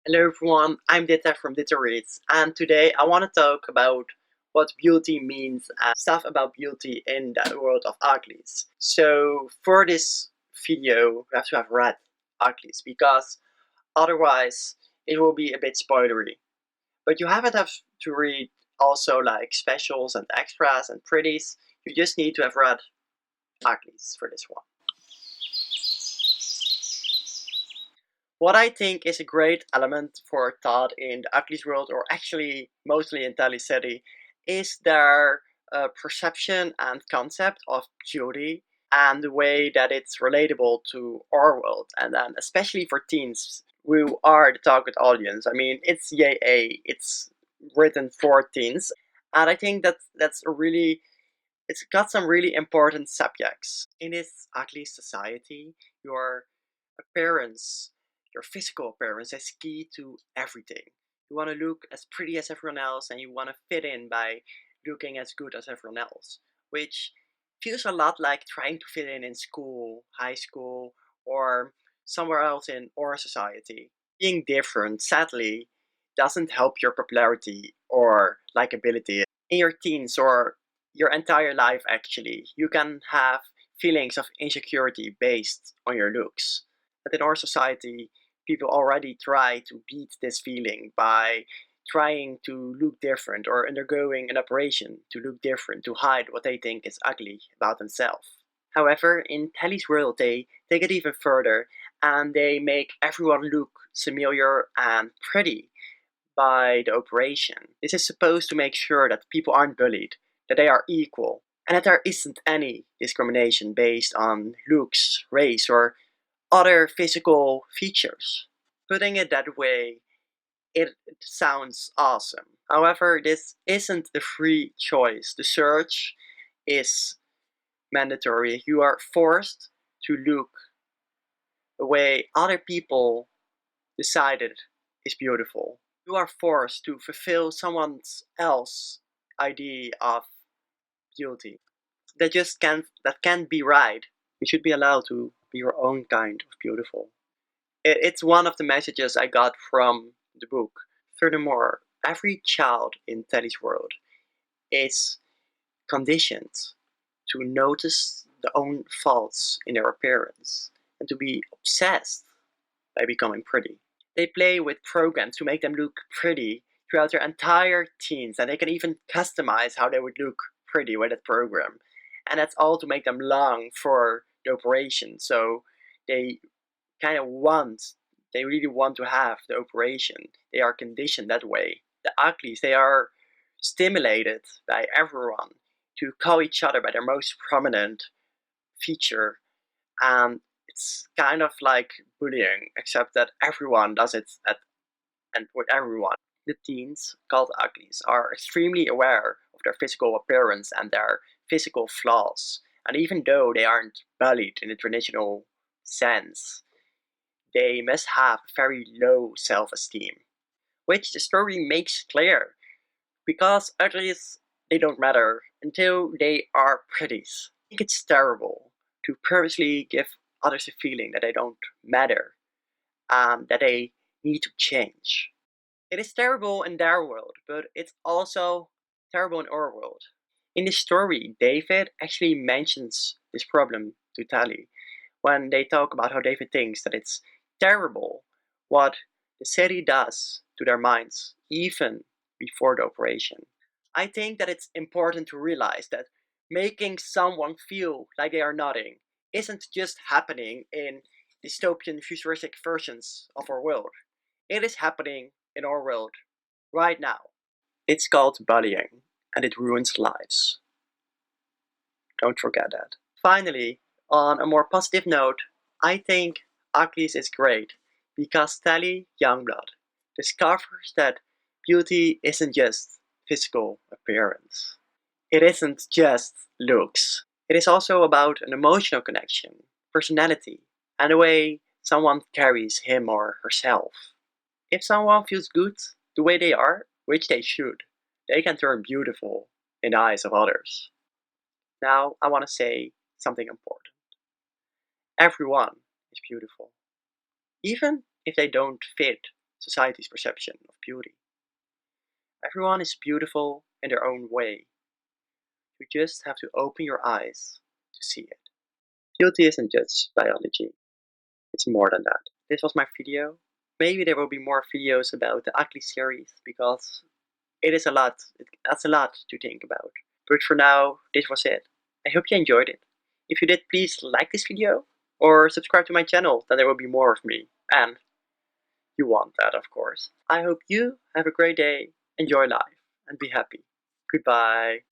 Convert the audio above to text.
Hello everyone, I'm Ditta from Ditta Reads, and today I want to talk about what beauty means and stuff about beauty in the world of Uglies. So for this video, you have to have read Uglies because otherwise it will be a bit spoilery. But you haven't have to read also like specials and extras and pretties. You just need to have read Uglies for this one. What I think is a great element for Todd in the Uglies world, or actually mostly in Tally City, is their perception and concept of beauty and the way that it's relatable to our world, and then especially for teens who are the target audience. I mean, it's YA, it's written for teens, and I think that's a really it's got some really important subjects. In this ugly society, your appearance, your physical appearance is key to everything. You want to look as pretty as everyone else and you want to fit in by looking as good as everyone else, which feels a lot like trying to fit in school, high school, or somewhere else in our society. Being different, sadly, doesn't help your popularity or likability in your teens or your entire life. Actually, you can have feelings of insecurity based on your looks. But in our society, people already try to beat this feeling by trying to look different or undergoing an operation to look different to hide what they think is ugly about themselves. However, in Telly's world, they take it even further and they make everyone look familiar and pretty by the operation. This is supposed to make sure that people aren't bullied, that they are equal, and that there isn't any discrimination based on looks, race, or other physical features. Putting it that way, it sounds awesome. However, this isn't a free choice. The search is mandatory. You are forced to look the way other people decided is beautiful. You are forced to fulfill someone else's idea of beauty. That can't be right. You should be allowed to be your own kind of beautiful. It's one of the messages I got from the book. Furthermore, every child in Teddy's world is conditioned to notice their own faults in their appearance and to be obsessed by becoming pretty. They play with programs to make them look pretty throughout their entire teens, and they can even customize how they would look pretty with that program. And that's all to make them long for the operation. So they kind of they really want to have the operation. They are conditioned that way. The uglies, they are stimulated by everyone to call each other by their most prominent feature, and it's kind of like bullying, except that everyone does it and with everyone. The teens, called uglies, are extremely aware of their physical appearance and their physical flaws, and even though they aren't bullied in the traditional sense, they must have very low self-esteem, which the story makes clear, because uglies, they don't matter until they are pretties. I think it's terrible to purposely give others a feeling that they don't matter and that they need to change. It is terrible in their world, but it's also terrible in our world. In the story, David actually mentions this problem to Tally when they talk about how David thinks that it's terrible what the city does to their minds, even before the operation. I think that it's important to realize that making someone feel like they are nothing isn't just happening in dystopian futuristic versions of our world. It is happening in our world right now. It's called bullying, and it ruins lives. Don't forget that. Finally, on a more positive note, I think Uglies is great because Tally Youngblood discovers that beauty isn't just physical appearance. It isn't just looks. It is also about an emotional connection, personality, and the way someone carries him or herself. If someone feels good the way they are, which they should, they can turn beautiful in the eyes of others. Now, I want to say something important. Everyone is beautiful, even if they don't fit society's perception of beauty. Everyone is beautiful in their own way. You just have to open your eyes to see it. Beauty isn't just biology, it's more than that. This was my video. Maybe there will be more videos about the Ugly series because it is a lot. That's a lot to think about. But for now, this was it. I hope you enjoyed it. If you did, please like this video or subscribe to my channel, then there will be more of me. And you want that, of course. I hope you have a great day, enjoy life, and be happy. Goodbye.